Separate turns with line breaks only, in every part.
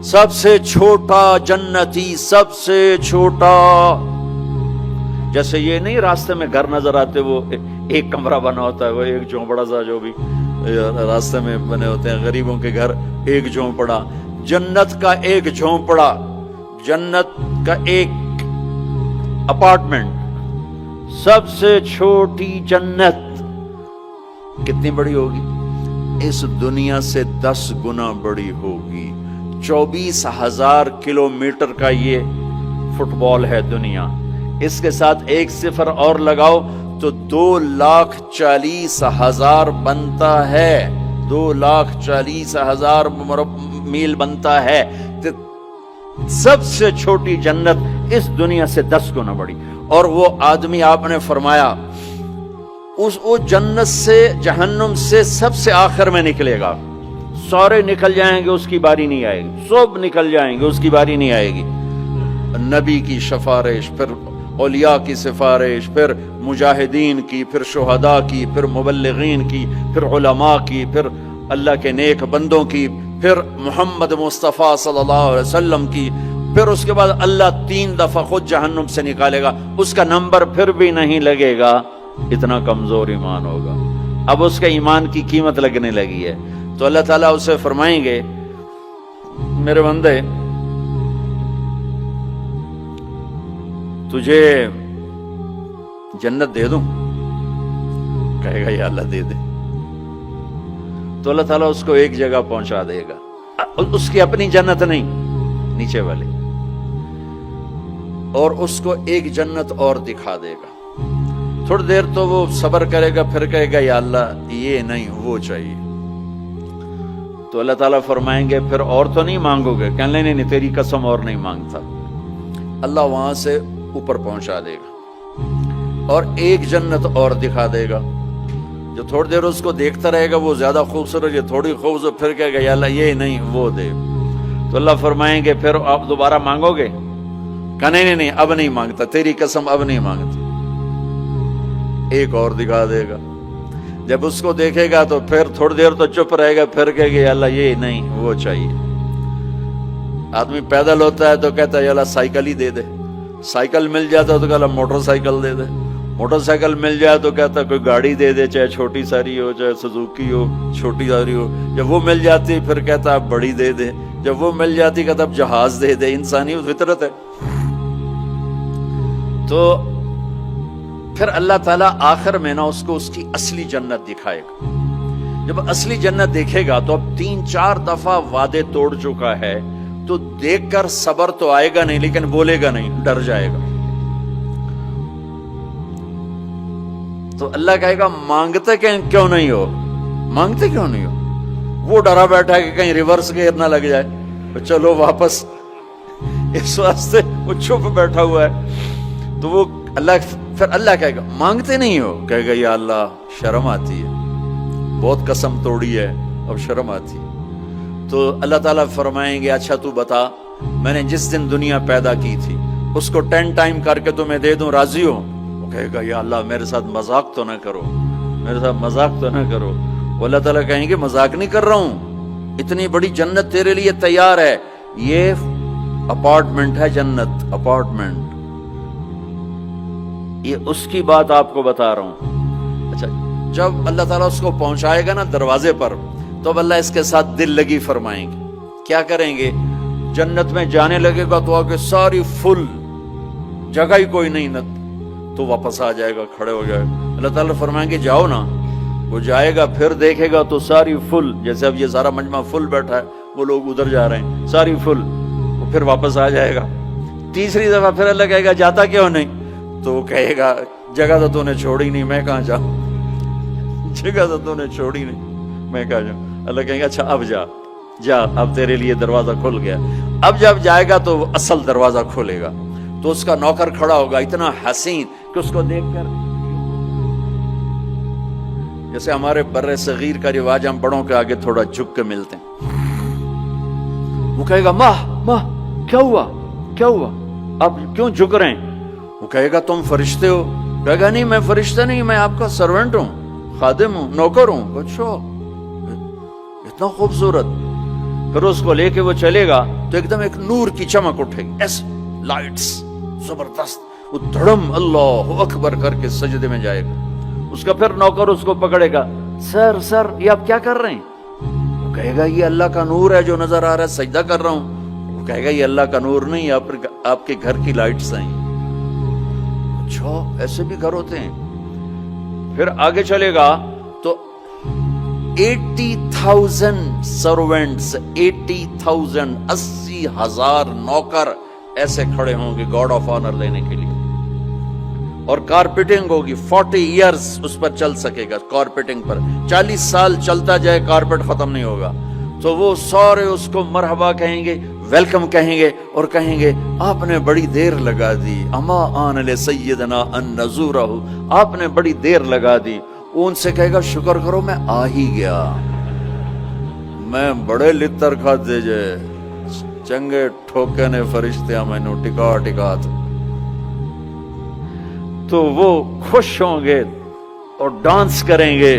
سب سے چھوٹا جنتی، سب سے چھوٹا. جیسے یہ نہیں راستے میں گھر نظر آتے، وہ ایک کمرہ بنا ہوتا ہے، وہ ایک جھونپڑا سا جو بھی راستے میں بنے ہوتے ہیں غریبوں کے گھر، ایک جھونپڑا. جنت کا ایک جھونپڑا، جنت کا ایک اپارٹمنٹ، سب سے چھوٹی جنت کتنی بڑی ہوگی؟ اس دنیا سے 10 گنا بڑی ہوگی. 24,000 کلومیٹر کا یہ فٹ بال ہے دنیا. اس کے ساتھ ایک صفر اور لگاؤ تو 2,40,000 بنتا ہے. 2,40,000 میل بنتا ہے. سب سے چھوٹی جنت اس دنیا سے 10 گنا بڑی. اور وہ آدمی آپ نے فرمایا وہ جنت سے جہنم سے سب سے آخر میں نکلے گا. سارے نکل جائیں گے، اس کی باری نہیں آئے گی. سب نکل جائیں گے، اس کی باری نہیں آئے گی. نبی کی سفارش، پھر اولیاء کی سفارش، پھر مجاہدین کی، پھر شہداء کی، پھر مبلغین کی، پھر علماء کی، پھر اللہ کے نیک بندوں کی، پھر محمد مصطفیٰ صلی اللہ علیہ وسلم کی، پھر اس کے بعد اللہ 3 دفعہ خود جہنم سے نکالے گا. اس کا نمبر پھر بھی نہیں لگے گا، اتنا کمزور ایمان ہوگا. اب اس کے ایمان کی قیمت لگنے لگی ہے. تو اللہ تعالیٰ اسے فرمائیں گے میرے بندے تجھے جنت دے دوں؟ کہے گا یا اللہ دے دے. تو اللہ تعالیٰ اس کو ایک جگہ پہنچا دے گا، اس کی اپنی جنت نہیں، نیچے والی، اور اس کو ایک جنت اور دکھا دے گا. تھوڑی دیر تو وہ صبر کرے گا، پھر کہے گا یا اللہ یہ نہیں وہ چاہیے. تو اللہ تعالیٰ فرمائیں گے پھر اور تو نہیں مانگو گے؟ کہنے نہیں تیری قسم اور نہیں مانگتا. اللہ وہاں سے اوپر پہنچا دے گا اور ایک جنت اور دکھا دے گا. جو تھوڑی دیر اس کو دیکھتا رہے گا وہ زیادہ خوبصورت، یہ تھوڑی خوبصورت، پھر کہے گا یا اللہ یہ نہیں وہ دے. تو اللہ فرمائیں گے پھر آپ دوبارہ مانگو گے؟ کہنے نہیں اب نہیں مانگتا، تیری قسم اب نہیں مانگتا. ایک اور دکھا دے گا. جب اس کو دیکھے گا تو پھر تھوڑی دیر تو چپ رہے گا، پھر کہے گا یا اللہ یہ نہیں وہ چاہیے. آدمی پیدل ہوتا ہے تو کہتا ہے یا اللہ سائیکل ہی دے دے. سائیکل مل جاتا ہے تو کہتا موٹر سائیکل دے دے. موٹر سائیکل مل جائے تو کہتا کوئی گاڑی دے دے، چاہے چھوٹی ساری ہو، چاہے سزوکی ہو، چھوٹی ساری ہو. جب وہ مل جاتی پھر کہتا اب بڑی دے دے. جب وہ مل جاتی کہتا اب جہاز دے دے. انسانی فطرت ہے. تو پھر اللہ تعالیٰ آخر میں نا اس کو اس کی اصلی جنت دکھائے گا. جب اصلی جنت دیکھے گا تو اب 3-4 دفعہ وعدے توڑ چکا ہے، تو دیکھ کر صبر تو آئے گا نہیں، لیکن بولے گا نہیں، ڈر جائے گا. تو اللہ کہے گا مانگتے کیوں نہیں ہو؟ مانگتے کیوں نہیں ہو؟ وہ ڈرا بیٹھا ہے کہ کہیں ریورس گیئر نہ لگ جائے، تو چلو واپس. اس واسطے وہ چھپ بیٹھا ہوا ہے. تو وہ پھر اللہ کہے گا مانگتے نہیں ہو؟ کہے گا یا اللہ شرم آتی ہے، بہت قسم توڑی ہے، اب شرم آتی ہے. تو اللہ تعالیٰ فرمائیں گے اچھا تو بتا، میں نے جس دن دنیا پیدا کی تھی اس کو 10 ٹائم کر کے تمہیں دے دوں، راضی ہو؟ وہ کہے گا یا اللہ میرے ساتھ مذاق تو نہ کرو، میرے ساتھ مذاق تو نہ کرو. وہ اللہ تعالیٰ کہیں گے مذاق نہیں کر رہا ہوں، اتنی بڑی جنت تیرے لیے تیار ہے. یہ اپارٹمنٹ ہے جنت، اپارٹمنٹ. یہ اس کی بات آپ کو بتا رہا ہوں. اچھا جب اللہ تعالیٰ اس کو پہنچائے گا نا دروازے پر، تو اب اللہ اس کے ساتھ دل لگی فرمائیں گے. کیا کریں گے؟ جنت میں جانے لگے گا تو آگے ساری فل، جگہ ہی کوئی نہیں، تو واپس آ جائے گا، کھڑے ہو جائے گا. اللہ تعالیٰ فرمائیں گے جاؤ نا. وہ جائے گا، پھر دیکھے گا تو ساری فل، جیسے اب یہ سارا مجمع فل بیٹھا ہے، وہ لوگ ادھر جا رہے ہیں، ساری فل. وہ پھر واپس آ جائے گا. تیسری دفعہ پھر اللہ کہے گا جاتا کیوں نہیں؟ تو وہ کہے گا جگہ تو نے چھوڑی نہیں، میں کہاں جاؤں، جگہ تو نے چھوڑی نہیں، میں کہاں جاؤں. اللہ کہیں گا اچھا اب جا، اب تیرے لیے دروازہ کھل گیا. اب جب جائے گا تو اصل دروازہ کھولے گا، تو اس کا نوکر کھڑا ہوگا اتنا حسین کہ اس کو دیکھ کر، جیسے ہمارے بر صغیر کا رواج، ہم بڑوں کے آگے تھوڑا جھک کے ملتے ہیں. وہ کہے گا ماں کیا ہوا اب کیوں جھک رہے ہیں؟ وہ کہے گا تم فرشتے ہو؟ کہے گا نہیں میں فرشتہ نہیں، میں آپ کا سرونٹ ہوں، خادم ہوں، نوکر ہوں. اچھا اتنا خوبصورت. پھر اس کو لے کے وہ چلے گا تو تو ایک دم ایک نور کی چمک اٹھے گی، ایسے لائٹس زبردست، وہ دھڑم اللہ اکبر کر کے سجدے میں جائے گا۔ اس کا پھر نوکر اس کو پکڑے گا، سر سر یہ آپ کیا کر رہے ہیں؟ وہ کہے گا یہ اللہ کا نور ہے جو نظر آ رہا ہے، سجدہ کر رہا ہوں۔ وہ کہے گا یہ اللہ کا نور نہیں، آپ کے گھر کی لائٹس ہیں۔ اچھا ایسے بھی گھر ہوتے ہیں؟ پھر آگے چلے گا تو 80,000 سرونٹس، 80,000 80,000 نوکر ایسے کھڑے ہوں گے گاڈ آف آنر دینے کے لیے، اور کارپیٹنگ ہوگی 40 ایئرز اس پر چل سکے گا، کارپیٹنگ پر 40 سال چلتا جائے کارپیٹ ختم نہیں ہوگا۔ تو وہ سارے اس کو مرحبا کہیں گے، ویلکم کہیں گے، اور کہیں گے آپ نے بڑی دیر لگا دی، اما آن لسیدنا ان نزورہ، آپ نے بڑی دیر لگا دی۔ وہ ان سے کہے گا شکر کرو میں آ ہی گیا، میں بڑے لتر کھاتے جے چنگے ٹھوکے نے فرشتیاں مینو ٹکا ٹکا۔ تو وہ خوش ہوں گے اور ڈانس کریں گے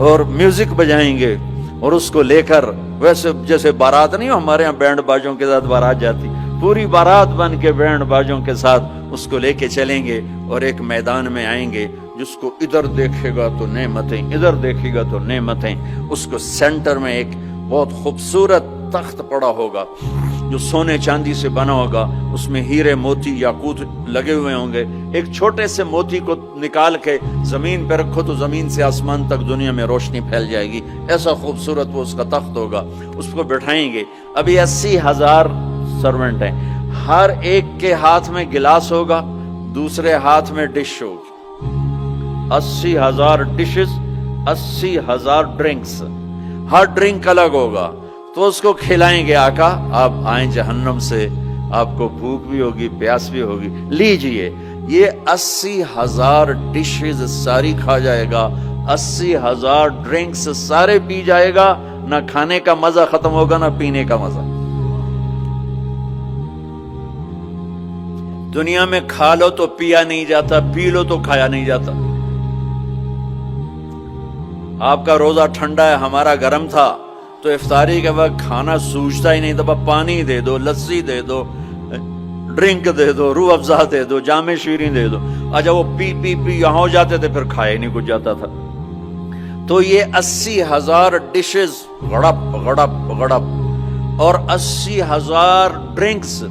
اور میوزک بجائیں گے، اور اس کو لے کر ویسے جیسے بارات نہیں ہو ہمارے ہاں بینڈ باجوں کے ساتھ بارات جاتی، پوری بارات بن کے بینڈ باجوں کے ساتھ اس کو لے کے چلیں گے، اور ایک میدان میں آئیں گے جس کو ادھر دیکھے گا تو نعمتیں، ادھر دیکھے گا تو نعمتیں۔ اس کو سینٹر میں ایک بہت خوبصورت تخت پڑا ہوگا جو سونے چاندی سے بنا ہوگا، اس میں ہیرے موتی یاقوت لگے ہوئے ہوں گے۔ ایک چھوٹے سے موتی کو نکال کے زمین پہ رکھو تو زمین سے آسمان تک دنیا میں روشنی پھیل جائے گی، ایسا خوبصورت وہ اس کا تخت ہوگا۔ اس کو بٹھائیں گے، ابھی 80,000 سرونٹ ہیں، ہر ایک کے ہاتھ میں گلاس ہوگا، دوسرے ہاتھ میں ڈش ہوگی، 80,000 ڈشز، 80,000 ڈرنکس، ہر ڈرنک الگ ہوگا۔ تو اس کو کھلائیں گے، آقا آپ آئیں جہنم سے، آپ کو بھوک بھی ہوگی پیاس بھی ہوگی، لیجئے یہ 80,000 ڈشز ساری کھا جائے گا، 80,000 ڈرنکس سارے پی جائے گا، نہ کھانے کا مزہ ختم ہوگا نہ پینے کا مزہ۔ دنیا میں کھا لو تو پیا نہیں جاتا، پی لو تو کھایا نہیں جاتا۔ آپ کا روزہ ٹھنڈا ہے، ہمارا گرم تھا، تو افطاری کے وقت کھانا سوجتا ہی نہیں تھا، پانی دے دو، لسی دے دو، ڈرنک دے دو، روح افزا دے دو، جام شیرین دے دو۔ اچھا وہ پی پی پی یہاں ہو جاتے تھے، پھر کھائے نہیں کچھ جاتا تھا۔ تو یہ 80,000 ڈشز غڑپ غڑپ غڑپ، اور 80,000 ڈرنکس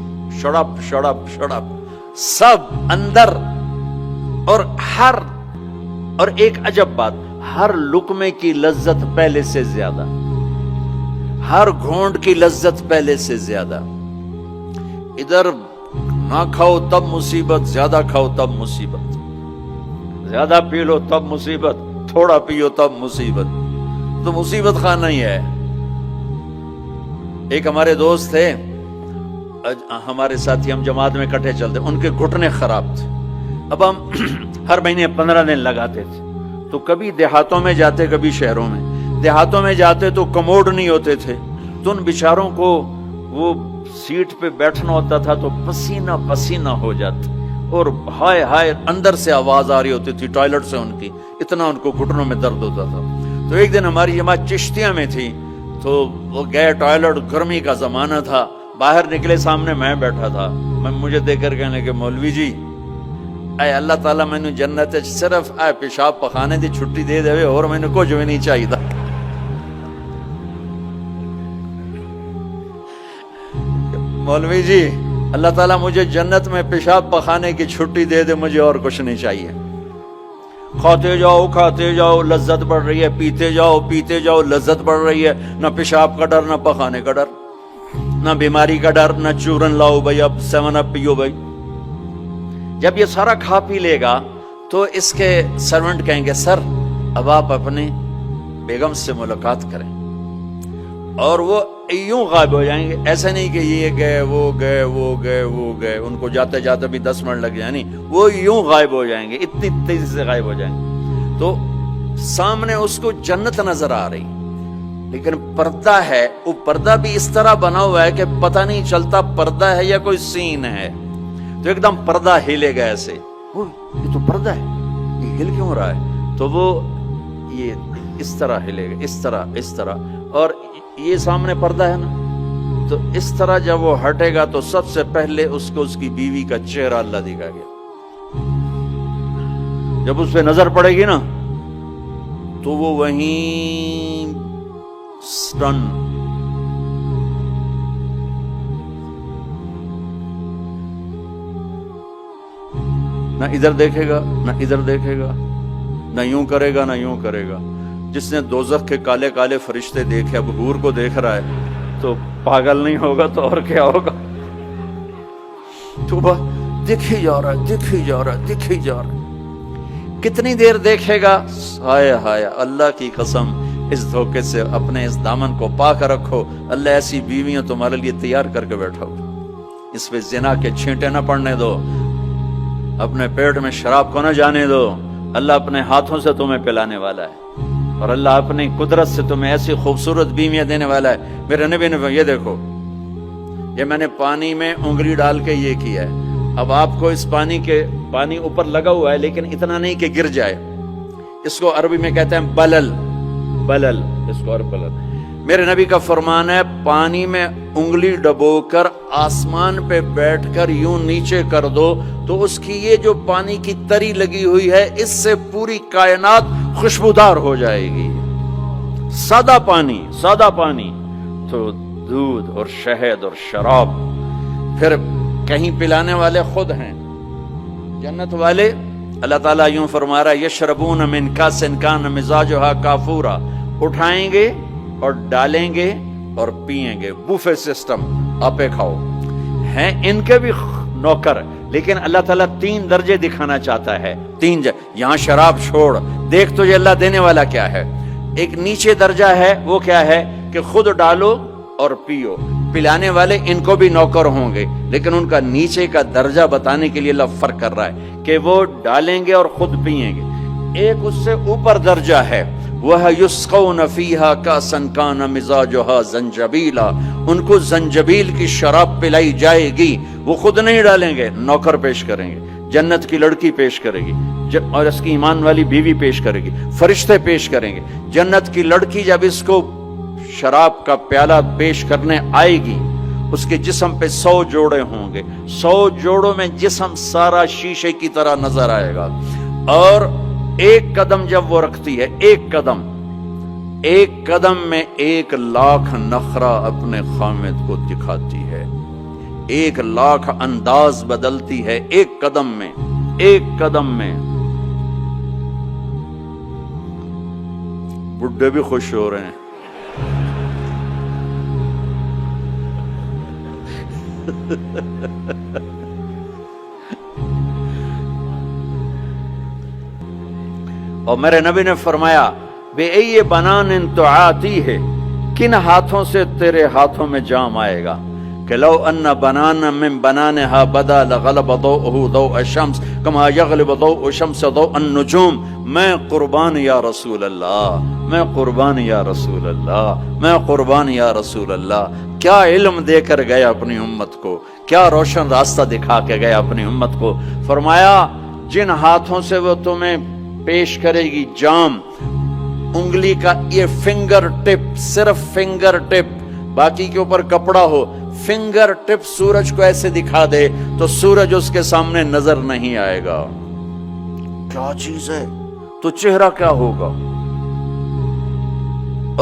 شڑپ شڑپ شڑپ، سب اندر۔ اور ایک عجب بات، ہر لقمے کی لذت پہلے سے زیادہ، ہر گھونٹ کی لذت پہلے سے زیادہ۔ ادھر نہ کھاؤ تب مصیبت، زیادہ کھاؤ تب مصیبت، زیادہ پی لو تب مصیبت، تھوڑا پیو تب مصیبت، تو مصیبت خانہ ہی ہے۔ ایک ہمارے دوست تھے، ہمارے ساتھی، ہم جماعت میں کٹھے چلتے، ان کے گھٹنے خراب تھے۔ اب ہم ہر مہینے 15 دن لگاتے تھے، تو کبھی دیہاتوں میں جاتے کبھی شہروں میں۔ دیہاتوں میں جاتے تو کموڈ نہیں ہوتے تھے، تو ان بیچاروں کو وہ سیٹ پہ بیٹھنا ہوتا تھا تو پسینہ پسینہ ہو جاتے، اور ہائے ہائے اندر سے آواز آ رہی ہوتی تھی ٹوائلٹ سے ان کی، اتنا ان کو گھٹنوں میں درد ہوتا تھا۔ تو ایک دن ہماری جماعت چشتیاں میں تھی، تو وہ گئے ٹوائلٹ، گرمی کا زمانہ تھا، باہر نکلے، سامنے میں بیٹھا تھا، مجھے دیکھ کر کہنے کہ مولوی جی اے اللہ تعالیٰ میں نے جنت صرف اے پیشاب پخانے دی چھٹی دے دے، اور میں نے کچھ بھی نہیں چاہیے تھا۔ مولوی جی اللہ تعالیٰ مجھے جنت میں پیشاب پخانے کی چھٹی دے دے، مجھے اور کچھ نہیں چاہیے۔ کھاتے جاؤ کھاتے جاؤ لذت بڑھ رہی ہے، پیتے جاؤ لذت بڑھ رہی ہے، نہ پیشاب کا ڈر، نہ پخانے کا ڈر، نہ بیماری کا ڈر، نہ چورن لاؤ بھائی، اب 7 اپ پیو بھائی۔ جب یہ سارا کھا پی لے گا تو اس کے سرونٹ کہیں گے سر اب آپ اپنے بیگم سے ملاقات کریں، اور وہ یوں غائب ہو جائیں گے۔ ایسا نہیں کہ یہ گئے وہ گئے وہ گئے وہ گئے، ان کو جاتے جاتے بھی 10 منٹ لگ جائیں، نہیں، وہ یوں غائب ہو جائیں گے، اتنی تیزی سے غائب ہو جائیں گے۔ تو سامنے اس کو جنت نظر آ رہی، لیکن پردہ ہے، وہ پردہ بھی اس طرح بنا ہوا ہے کہ پتہ نہیں چلتا پردہ ہے یا کوئی سین ہے۔ تو ایک دم پردہ ہلے گا ایسے، یہ تو پردہ ہے، یہ ہل کیوں رہا ہے؟ تو وہ یہ اس طرح ہلے گا، اس طرح، اور یہ سامنے پردہ ہے نا، تو اس طرح جب وہ ہٹے گا تو سب سے پہلے اس کو اس کی بیوی کا چہرہ اللہ دکھائے گا. جب اس پہ نظر پڑے گی نا تو وہ وہیں سٹن. نہ ادھر دیکھے گا نہ ادھر دیکھے گا، نہ یوں کرے گا نہ یوں کرے گا. جس نے دوزخ کے کالے کالے فرشتے دیکھے اب حور کو دیکھ رہا ہے تو پاگل نہیں ہوگا تو اور کیا ہوگا. تو دیکھی جا رہا ہے دیکھی جا رہا ہے دیکھی جا رہا ہے. کتنی دیر دیکھے گا؟ ہائے ہائے اللہ کی قسم اس دھوکے سے اپنے اس دامن کو پاک رکھو. اللہ ایسی بیویاں تمہارے لیے تیار کر کے بیٹھا ہو. اس پہ زنا کے چھینٹے نہ پڑنے دو، اپنے پیٹ میں شراب کو نہ جانے دو. اللہ اپنے ہاتھوں سے تمہیں پلانے والا ہے اور اللہ اپنی قدرت سے تمہیں ایسی خوبصورت بیویاں دینے والا ہے. میرے نبی نے یہ دیکھو، یہ میں نے پانی میں انگلی ڈال کے یہ کیا ہے. اب آپ کو اس پانی اوپر لگا ہوا ہے لیکن اتنا نہیں کہ گر جائے. اس کو عربی میں کہتے ہیں بلل اس کو بلل. میرے نبی کا فرمان ہے پانی میں انگلی ڈبو کر آسمان پہ بیٹھ کر یوں نیچے کر دو تو اس کی یہ جو پانی کی تری لگی ہوئی ہے اس سے پوری کائنات خوشبودار ہو جائے گی. سادہ پانی تو دودھ اور شہد اور شراب. پھر کہیں پلانے والے خود ہیں جنت والے. اللہ تعالیٰ یوں فرما رہا ہے یشربون من کاس کان مزاجھا کافورا. اٹھائیں گے اور ڈالیں گے اور پیئیں گے. بوفے سسٹم، آپے کھاؤ. ہیں ان کے بھی نوکر لیکن اللہ تعالیٰ 3 درجے دکھانا چاہتا ہے. 3 یہاں شراب چھوڑ، دیکھ تجھے اللہ دینے والا کیا ہے. ایک نیچے درجہ ہے، وہ کیا ہے کہ خود ڈالو اور پیو. پلانے والے ان کو بھی نوکر ہوں گے لیکن ان کا نیچے کا درجہ بتانے کے لیے اللہ فرق کر رہا ہے کہ وہ ڈالیں گے اور خود پیئیں گے. ایک اس سے اوپر درجہ ہے وَيُسْقَوْنَ فِيهَا كَأْسًا كَانَ مِزَاجُهَا زَنْجَبِيلًا. ان کو زنجبیل کی شراب پلائی جائے گی. وہ خود نہیں ڈالیں گے، نوکر پیش کریں گے. جنت کی لڑکی پیش کرے گی اور اس کی ایمان والی بیوی پیش کرے گی. فرشتے پیش کریں گے. جنت کی لڑکی جب اس کو شراب کا پیالہ پیش کرنے آئے گی اس کے جسم پہ 100 جوڑے ہوں گے. 100 جوڑوں میں جسم سارا شیشے کی طرح نظر آئے گا. اور ایک قدم جب وہ رکھتی ہے، ایک قدم میں 1,00,000 نخرہ اپنے خامد کو دکھاتی ہے. 1,00,000 انداز بدلتی ہے ایک قدم میں. بڈھے بھی خوش ہو رہے ہیں. اور میرے نبی نے فرمایا بے ای بنان تعاتی ہے، کن ہاتھوں سے تیرے ہاتھوں میں جام آئے گا کہ لو ان بنانا من بنانها بدا لغلب ضوءه ضوء الشمس كما يغلب ضوء الشمس ضوء النجوم. میں قربان یا رسول اللہ، میں قربان یا رسول اللہ، میں قربان یا رسول اللہ. کیا علم دے کر گیا اپنی امت کو، کیا روشن راستہ دکھا کے گیا اپنی امت کو. فرمایا جن ہاتھوں سے وہ تمہیں پیش کرے گی جام، انگلی کا یہ فنگر ٹپ، صرف فنگر ٹپ، باقی کے اوپر کپڑا ہو، فنگر ٹپ سورج کو ایسے دکھا دے تو سورج اس کے سامنے نظر نہیں آئے گا. کیا چیز ہے تو چہرہ کیا ہوگا.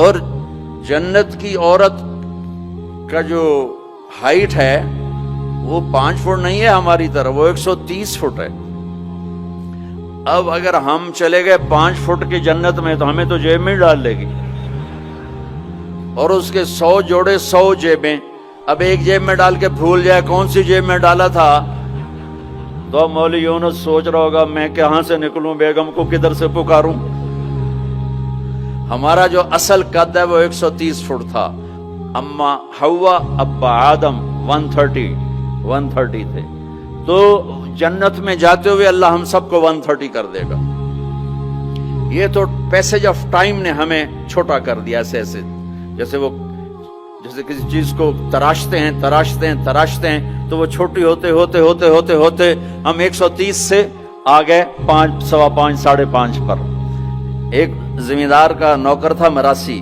اور جنت کی عورت کا جو ہائٹ ہے وہ 5 فٹ نہیں ہے ہماری طرح، وہ 130 فٹ ہے. اب اگر ہم چلے گئے 5 فٹ کی جنت میں تو ہمیں تو جیب میں ڈال لے گی. اور اس کے 100 جوڑے 100 جیبیں. اب ایک جیب میں ڈال کے بھول جائے کون سی جیب میں ڈالا تھا تو مولوی یونس سوچ رہا ہوگا میں کہاں سے نکلوں، بیگم کو کدھر سے پکاروں. ہمارا جو اصل قد ہے وہ 130 فٹ تھا. اما حوا ابا آدم 130 تھے. تو جنت میں جاتے ہوئے اللہ ہم سب کو 130 کر دے گا. یہ تو پیسج آف ٹائم نے ہمیں چھوٹا کر دیا. ایسے جیسے کسی چیز کو تراشتے ہیں تو وہ چھوٹی ہوتے ہم 130 سے آ گئے 5، 5.25، 5.5 پر. ایک زمیندار کا نوکر تھا مراسی،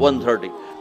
130।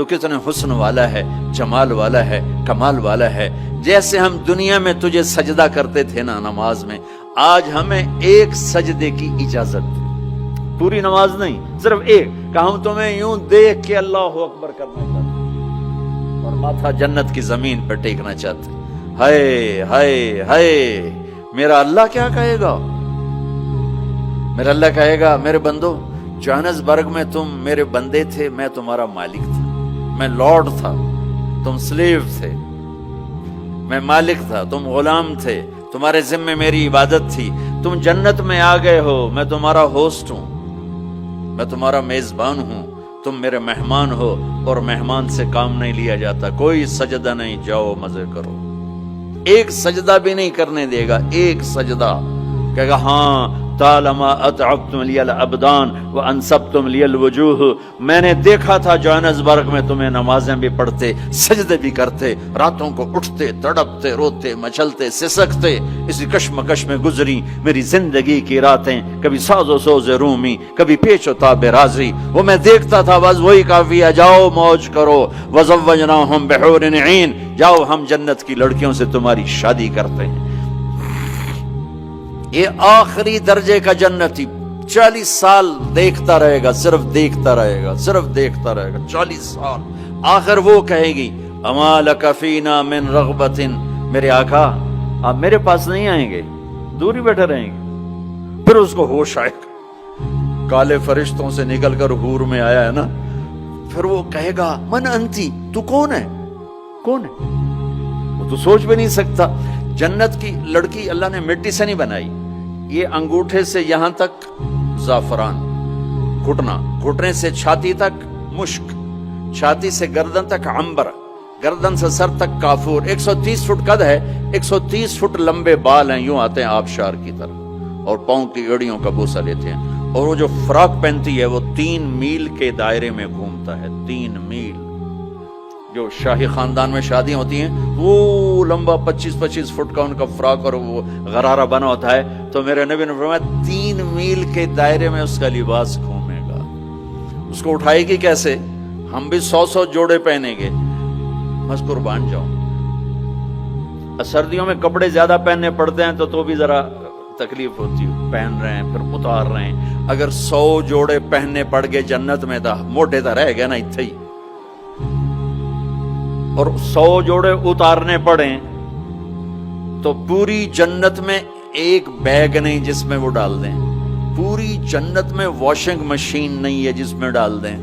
تو کتنے حسن والا ہے، جمال والا ہے، کمال والا ہے۔ جیسے ہم دنیا میں تجھے سجدہ کرتے تھے نا نماز میں، آج ہمیں ایک سجدے کی اجازت، پوری نماز نہیں، صرف ایک، کہ ہم تمہیں یوں دیکھ کے اللہ اکبر کرنا چاہتے اور ماتھا جنت کی زمین پہ ٹیکنا چاہتے۔ ہائے ہائے ہائے، میرا اللہ کیا کہے گا؟ میرا اللہ کہے گا میرے بندو، جوہانسبرگ میں تم میرے بندے تھے، میں تمہارا مالک تھا، میں لارڈ تھا، تم سلیو تھے، میں مالک تھا، تم غلام تھے، تمہارے ذمہ میری عبادت تھی، تم جنت میں آ گئے ہو، میں تمہارا ہوسٹ ہوں، میں تمہارا میزبان ہوں، تم میرے مہمان ہو، اور مہمان سے کام نہیں لیا جاتا، کوئی سجدہ نہیں، جاؤ مزے کرو۔ ایک سجدہ بھی نہیں کرنے دے گا، ایک سجدہ، کہے گا ہاں طالما اتعبتم لی الابدان وانصبتم لی الوجوہ، میں نے دیکھا تھا جوہانسبرگ میں تمہیں نمازیں بھی پڑھتے، سجدے بھی کرتے، راتوں کو اٹھتے، تڑپتے، روتے، مچلتے، سسکتے، اسی کشمکش میں گزری میری زندگی کی راتیں، کبھی ساز و سوز رومی، کبھی پیچ و تاب رازی، وہ میں دیکھتا تھا، بس وہی کافی ہے، جاؤ موج کرو، وزوجناہم بحور عین، جاؤ ہم جنت کی لڑکیوں سے تمہاری شادی کرتے ہیں۔ یہ آخری درجے کا جنتی 40 سال دیکھتا رہے گا، صرف دیکھتا رہے گا، صرف دیکھتا رہے گا 40 سال۔ آخر وہ کہے گی اما لک فینا من رغبت، میرے آقا آپ میرے پاس نہیں آئیں گے، دور ہی بیٹھے رہیں گے۔ پھر اس کو ہوش آئے گا، کالے فرشتوں سے نکل کر حور میں آیا ہے نا، پھر وہ کہے گا من انتی، تو کون ہے؟ کون ہے؟ وہ تو سوچ بھی نہیں سکتا۔ جنت کی لڑکی اللہ نے مٹی سے نہیں بنائی، یہ انگوٹھے سے یہاں تک زعفران، گھٹنے سے چھاتی تک مشک، چھاتی سے گردن تک عنبر، گردن سے سر تک کافور، 130 فٹ قد ہے، 130 فٹ لمبے بال ہیں، یوں آتے ہیں آبشار کی طرح، اور پاؤں کی ایڑیوں کا بوسہ لیتے ہیں، اور وہ جو فراک پہنتی ہے وہ 3 میل کے دائرے میں گھومتا ہے، 3 میل۔ جو شاہی خاندان میں شادیاں ہوتی ہیں وہ لمبا 25-25 فٹ کا ان کا فراک اور وہ غرارہ بنا ہوتا ہے، تو میرے نبی نے فرمایا 3 میل کے دائرے میں اس کا لباس گھومے گا۔ اس کو اٹھائے گی کیسے؟ ہم بھی 100 جوڑے پہنیں گے، بس قربان جاؤں۔ سردیوں میں کپڑے زیادہ پہننے پڑتے ہیں تو بھی ذرا تکلیف ہوتی ہے، پہن رہے ہیں پھر اتار رہے ہیں۔ اگر 100 جوڑے پہننے پڑ گئے جنت میں تو موٹے تو رہ گئے نا اتھے ہی، اور 100 جوڑے اتارنے پڑیں تو پوری جنت میں ایک بیگ نہیں جس میں وہ ڈال دیں، پوری جنت میں واشنگ مشین نہیں ہے جس میں ڈال دیں۔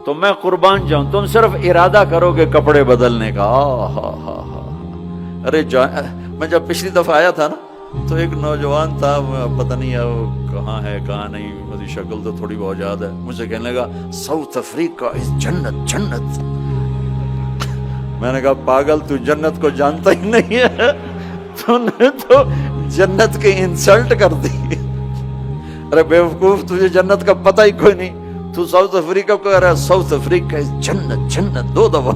تو میں قربان جاؤں، تم صرف ارادہ کرو کہ کپڑے بدلنے کا۔ ارے میں جب پچھلی دفعہ آیا تھا نا تو ایک نوجوان تھا، پتہ نہیں ہے وہ کہاں ہے کہاں نہیں، میری شکل تو تھوڑی بہت یاد ہے، مجھے کہنے لگا ساؤتھ افریقہ اس جنت جنت۔ میں نے کہا پاگل تو جنت کو جانتا ہی نہیں ہے، تو نے تو جنت کی انسلٹ کر دی۔ ارے بیوقوف، تجھے جنت کا پتہ ہی کوئی نہیں، تو ساؤتھ افریقہ کو کہہ رہا ہے ساؤتھ افریقہ اس جنت جنت 2 دفعہ۔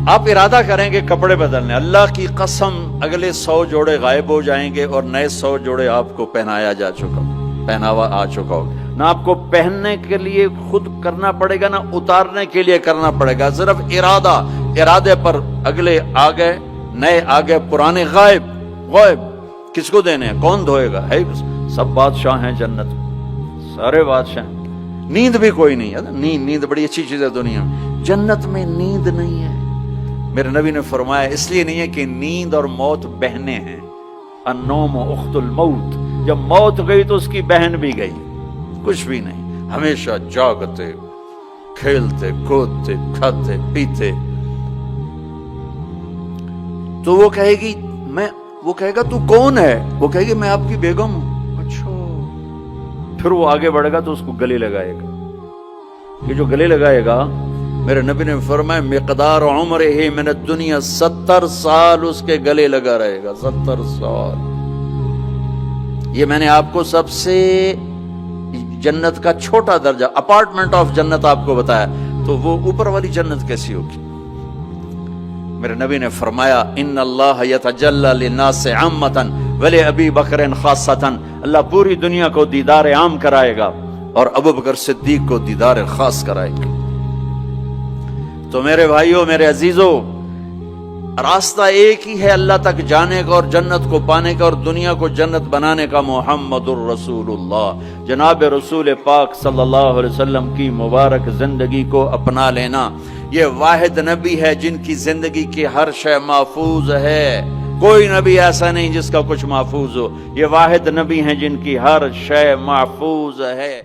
آپ ارادہ کریں گے کپڑے بدلنے، اللہ کی قسم اگلے 100 جوڑے غائب ہو جائیں گے اور نئے 100 جوڑے آپ کو پہناوا آ چکا ہو۔ نہ آپ کو پہننے کے لیے خود کرنا پڑے گا، نہ اتارنے کے لیے کرنا پڑے گا، صرف ارادے پر اگلے آ گئے، نئے آ گئے، پرانے غائب۔ کس کو دینے ہیں؟ کون دھوئے گا؟ ہے سب بادشاہ ہیں جنت، سارے بادشاہ۔ نیند بھی کوئی نہیں ہے، نیند بڑی اچھی چیز ہے دنیا میں، جنت میں نیند نہیں ہے۔ میرے نبی نے فرمایا اس لیے نہیں ہے کہ نیند اور موت بہنیں ہیں، النوم اخت الموت، جب موت گئی تو اس کی بہن بھی گئی، کچھ بھی نہیں، ہمیشہ جاگتے، کھیلتے، کودتے، کھاتے، پیتے۔ تو وہ کہے گی وہ کہے گا تو کون ہے؟ وہ کہے گی میں آپ کی بیگم ہوں۔ اچھا، پھر وہ آگے بڑھے گا تو اس کو گلے لگائے گا۔ یہ جو گلے لگائے گا، میرے نبی نے فرمایا مقدار عمرہ من الدنیا 70 سال اس کے گلے لگا رہے گا، 70 سال۔ یہ میں نے آپ کو سب سے جنت کا چھوٹا درجہ، اپارٹمنٹ آف جنت آپ کو بتایا، تو وہ اوپر والی جنت کیسی ہوگی؟ میرے نبی نے فرمایا ان اللہ یتجلی للناس عامۃ ولابی بکر خاصۃ، اللہ پوری دنیا کو دیدار عام کرائے گا، اور ابو بکر صدیق کو دیدار خاص کرائے گا۔ تو میرے بھائیوں، میرے عزیزوں، راستہ ایک ہی ہے اللہ تک جانے کا اور جنت کو پانے کا اور دنیا کو جنت بنانے کا، محمد الرسول اللہ، جناب رسول پاک صلی اللہ علیہ وسلم کی مبارک زندگی کو اپنا لینا۔ یہ واحد نبی ہے جن کی زندگی کی ہر شے محفوظ ہے، کوئی نبی ایسا نہیں جس کا کچھ محفوظ ہو، یہ واحد نبی ہیں جن کی ہر شے محفوظ ہے۔